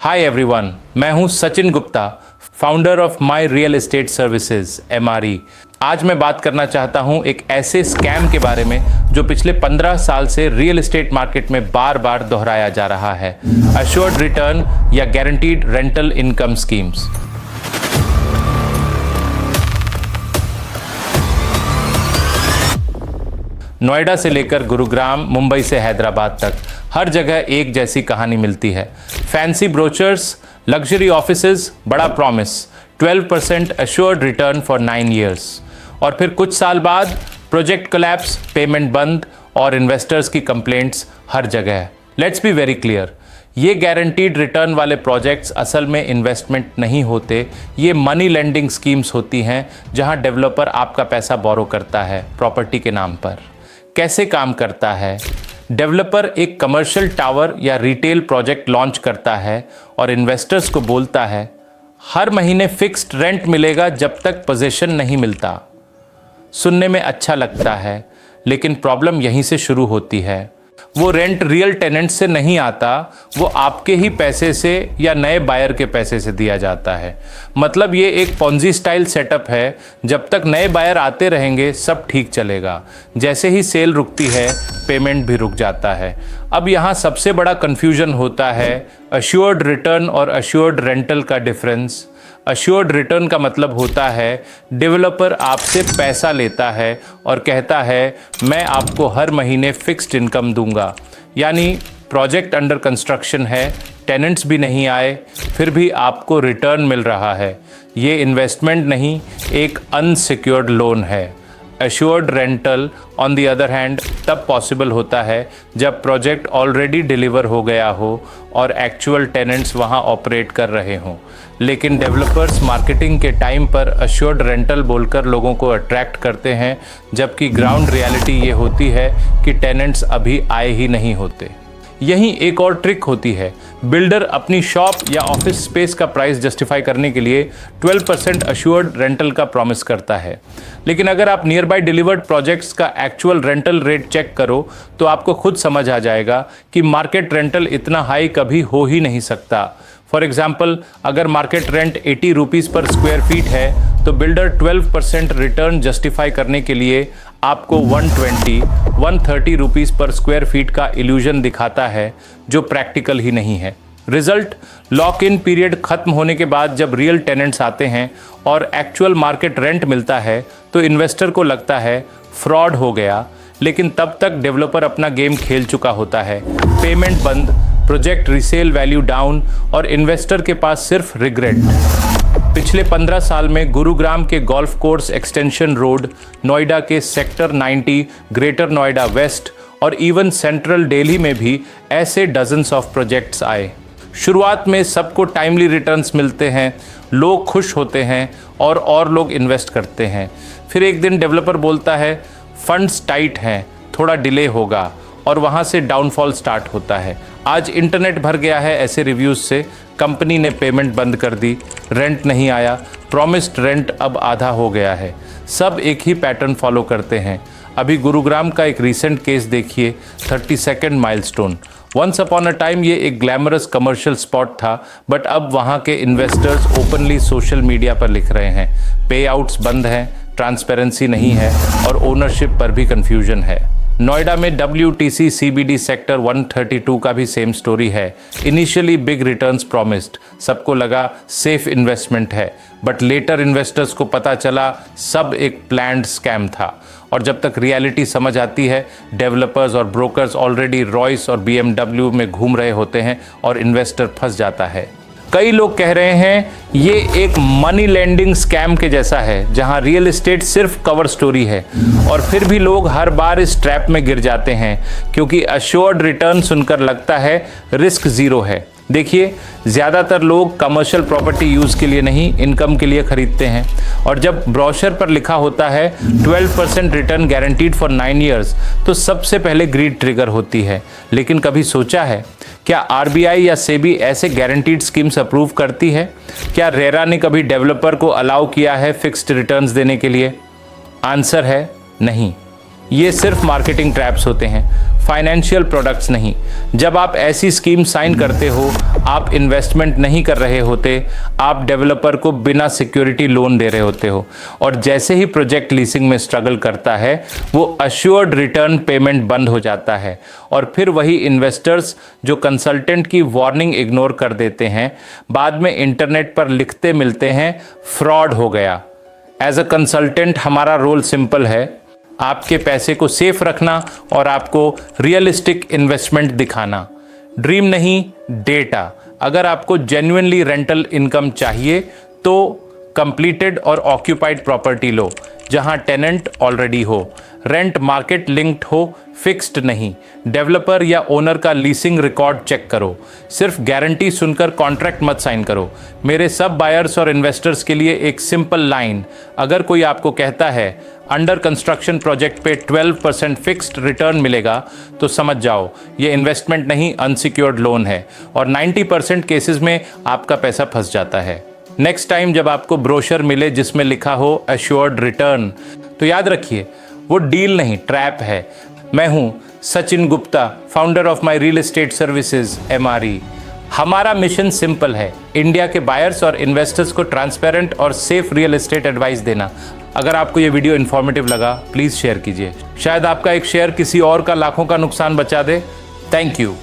Hi everyone, मैं हूं Sachin Gupta, founder of my real estate services MRE। आज मैं बात करना चाहता हूं एक ऐसे स्कैम के बारे में जो पिछले 15 साल से रियल एस्टेट मार्केट में बार बार दोहराया जा रहा है, अश्योर्ड रिटर्न या guaranteed rental income schemes. Noida से लेकर गुरुग्राम, मुंबई से हैदराबाद तक हर जगह एक जैसी कहानी मिलती है। फैंसी ब्रोचर्स, लग्जरी ऑफिसेज, बड़ा promise, 12% assured return for 9 years, और फिर कुछ साल बाद प्रोजेक्ट कोलैप्स, पेमेंट बंद और इन्वेस्टर्स की कंप्लेंट्स हर जगह। लेट्स बी वेरी क्लियर, ये गारंटीड रिटर्न वाले प्रोजेक्ट्स असल में इन्वेस्टमेंट नहीं होते, ये मनी लेंडिंग स्कीम्स होती हैं जहां डेवलपर आपका पैसा बोरो करता है प्रॉपर्टी के नाम पर। कैसे काम करता है? डेवलपर एक कमर्शियल टावर या रिटेल प्रोजेक्ट लॉन्च करता है और इन्वेस्टर्स को बोलता है हर महीने फिक्स्ड रेंट मिलेगा जब तक पोजीशन नहीं मिलता। सुनने में अच्छा लगता है, लेकिन प्रॉब्लम यहीं से शुरू होती है। वो रेंट रियल टेनेंट से नहीं आता, वो आपके ही पैसे से या नए बायर के पैसे से दिया जाता है। मतलब ये एक पॉन्जी स्टाइल सेटअप है, जब तक नए बायर आते रहेंगे सब ठीक चलेगा, जैसे ही सेल रुकती है पेमेंट भी रुक जाता है। अब यहाँ सबसे बड़ा कन्फ्यूजन होता है अश्योर्ड रिटर्न और अश्योर्ड रेंटल का डिफरेंस। अश्योर्ड रिटर्न का मतलब होता है डेवलपर आपसे पैसा लेता है और कहता है मैं आपको हर महीने फिक्स्ड इनकम दूंगा, यानी प्रोजेक्ट अंडर कंस्ट्रक्शन है, टेनेंट्स भी नहीं आए, फिर भी आपको रिटर्न मिल रहा है। ये इन्वेस्टमेंट नहीं, एक अनसिक्योर्ड लोन है। Assured rental on the other hand तब पॉसिबल होता है जब प्रोजेक्ट ऑलरेडी डिलीवर हो गया हो और एक्चुअल टेनेंट्स वहां ऑपरेट कर रहे हों। लेकिन डेवलपर्स मार्केटिंग के टाइम पर अश्योर्ड रेंटल बोलकर लोगों को अट्रैक्ट करते हैं, जबकि ग्राउंड रियलिटी ये होती है कि टेनेंट्स अभी आए ही नहीं होते। यहीं एक और ट्रिक होती है। बिल्डर अपनी शॉप या ऑफिस स्पेस का प्राइस जस्टिफाई करने के लिए 12% अश्योर्ड रेंटल का प्रॉमिस करता है, लेकिन अगर आप नियर बाय डिलीवर्ड प्रोजेक्ट्स का एक्चुअल रेंटल रेट चेक करो तो आपको खुद समझ आ जाएगा कि मार्केट रेंटल इतना हाई कभी हो ही नहीं सकता। फॉर एग्जाम्पल, अगर मार्केट रेंट 80 रुपीज़ पर स्क्वायर फीट है तो बिल्डर 12% रिटर्न जस्टिफाई करने के लिए आपको 120-130 रुपीज़ पर स्क्वायर फीट का इल्यूजन दिखाता है, जो प्रैक्टिकल ही नहीं है। रिजल्ट, लॉक इन पीरियड खत्म होने के बाद जब रियल टेनेंट्स आते हैं और एक्चुअल मार्केट रेंट मिलता है तो इन्वेस्टर को लगता है फ्रॉड हो गया, लेकिन तब तक डेवलपर अपना गेम खेल चुका होता है। पेमेंट बंद, प्रोजेक्ट रीसेल वैल्यू डाउन और इन्वेस्टर के पास सिर्फ रिग्रेट। पिछले 15 साल में गुरुग्राम के golf course extension road, Noida के सेक्टर 90, ग्रेटर नोएडा वेस्ट और इवन सेंट्रल दिल्ली में भी ऐसे डजन्स ऑफ प्रोजेक्ट्स आए। शुरुआत में सबको टाइमली रिटर्न्स मिलते हैं, लोग खुश होते हैं और लोग इन्वेस्ट करते हैं। फिर एक दिन डेवलपर बोलता है फंड्स टाइट हैं, थोड़ा डिले होगा, और वहाँ से डाउनफॉल स्टार्ट होता है। आज इंटरनेट भर गया है ऐसे रिव्यूज़ से। कंपनी ने पेमेंट बंद कर दी, रेंट नहीं आया, प्रॉमिस्ड रेंट अब आधा हो गया है। सब एक ही पैटर्न फॉलो करते हैं। अभी गुरुग्राम का एक रीसेंट केस देखिए, 32nd milestone. Once upon a time ये एक ग्लैमरस कमर्शियल स्पॉट था, बट अब वहाँ के इन्वेस्टर्स ओपनली सोशल मीडिया पर लिख रहे हैं पे आउट्स बंद हैं, ट्रांसपेरेंसी नहीं है और ओनरशिप पर भी कन्फ्यूजन है। नोएडा में WTC CBD सेक्टर 132 का भी सेम स्टोरी है। इनिशियली बिग रिटर्न्स प्रॉमिस्ड, सबको लगा सेफ इन्वेस्टमेंट है, बट लेटर इन्वेस्टर्स को पता चला सब एक प्लान्ड स्कैम था। और जब तक रियलिटी समझ आती है, डेवलपर्स और ब्रोकर्स ऑलरेडी रॉयस और BMW में घूम रहे होते हैं और इन्वेस्टर फंस जाता है। कई लोग कह रहे हैं ये एक मनी लेंडिंग स्कैम के जैसा है, जहां रियल एस्टेट सिर्फ कवर स्टोरी है, और फिर भी लोग हर बार इस ट्रैप में गिर जाते हैं क्योंकि अश्योर्ड रिटर्न सुनकर लगता है रिस्क ज़ीरो है। देखिए, ज़्यादातर लोग कमर्शियल प्रॉपर्टी यूज़ के लिए नहीं, इनकम के लिए ख़रीदते हैं, और जब ब्रोशर पर लिखा होता है 12% रिटर्न गारंटीड फॉर 9 ईयर्स तो सबसे पहले ग्रीड ट्रिगर होती है। लेकिन कभी सोचा है क्या RBI या SEBI ऐसे गारंटीड स्कीम्स अप्रूव करती है? क्या रेरा ने कभी डेवलपर को अलाउ किया है फिक्स्ड रिटर्न्स देने के लिए? आंसर है नहीं। ये सिर्फ मार्केटिंग ट्रैप्स होते हैं, फाइनेंशियल प्रोडक्ट्स नहीं। जब आप ऐसी स्कीम साइन करते हो, आप इन्वेस्टमेंट नहीं कर रहे होते, आप डेवलपर को बिना सिक्योरिटी लोन दे रहे होते हो। और जैसे ही प्रोजेक्ट लीसिंग में स्ट्रगल करता है, वो अश्योर्ड रिटर्न पेमेंट बंद हो जाता है। और फिर वही इन्वेस्टर्स जो कंसल्टेंट की वार्निंग इग्नोर कर देते हैं, बाद में इंटरनेट पर लिखते मिलते हैं फ्रॉड हो गया। एज अ कंसल्टेंट हमारा रोल सिंपल है, आपके पैसे को सेफ रखना और आपको रियलिस्टिक इन्वेस्टमेंट दिखाना। ड्रीम नहीं, डेटा। अगर आपको जेन्युइनली रेंटल इनकम चाहिए तो कंप्लीटेड और ऑक्यूपाइड प्रॉपर्टी लो, जहां टेनेंट ऑलरेडी हो, रेंट मार्केट लिंक्ड हो, फिक्स्ड नहीं। डेवलपर या ओनर का लीसिंग रिकॉर्ड चेक करो। सिर्फ गारंटी सुनकर कॉन्ट्रैक्ट मत साइन करो। मेरे सब बायर्स और इन्वेस्टर्स के लिए एक सिंपल लाइन, अगर कोई आपको कहता है अंडर कंस्ट्रक्शन प्रोजेक्ट पे 12% फिक्स्ड रिटर्न मिलेगा, तो समझ जाओ ये इन्वेस्टमेंट नहीं, अनसिक्योर्ड लोन है। और 90% केसेस में आपका पैसा फंस जाता है। नेक्स्ट टाइम जब आपको ब्रोशर मिले जिसमें लिखा हो अश्योर्ड रिटर्न, तो याद रखिए वो डील नहीं, ट्रैप है। मैं हूं Sachin Gupta, founder of my real estate services MRE। हमारा मिशन सिंपल है, इंडिया के बायर्स और इन्वेस्टर्स को ट्रांसपेरेंट और सेफ रियल एस्टेट एडवाइस देना। अगर आपको ये वीडियो इन्फॉर्मेटिव लगा, प्लीज़ शेयर कीजिए। शायद आपका एक शेयर किसी और का लाखों का नुकसान बचा दे। Thank you.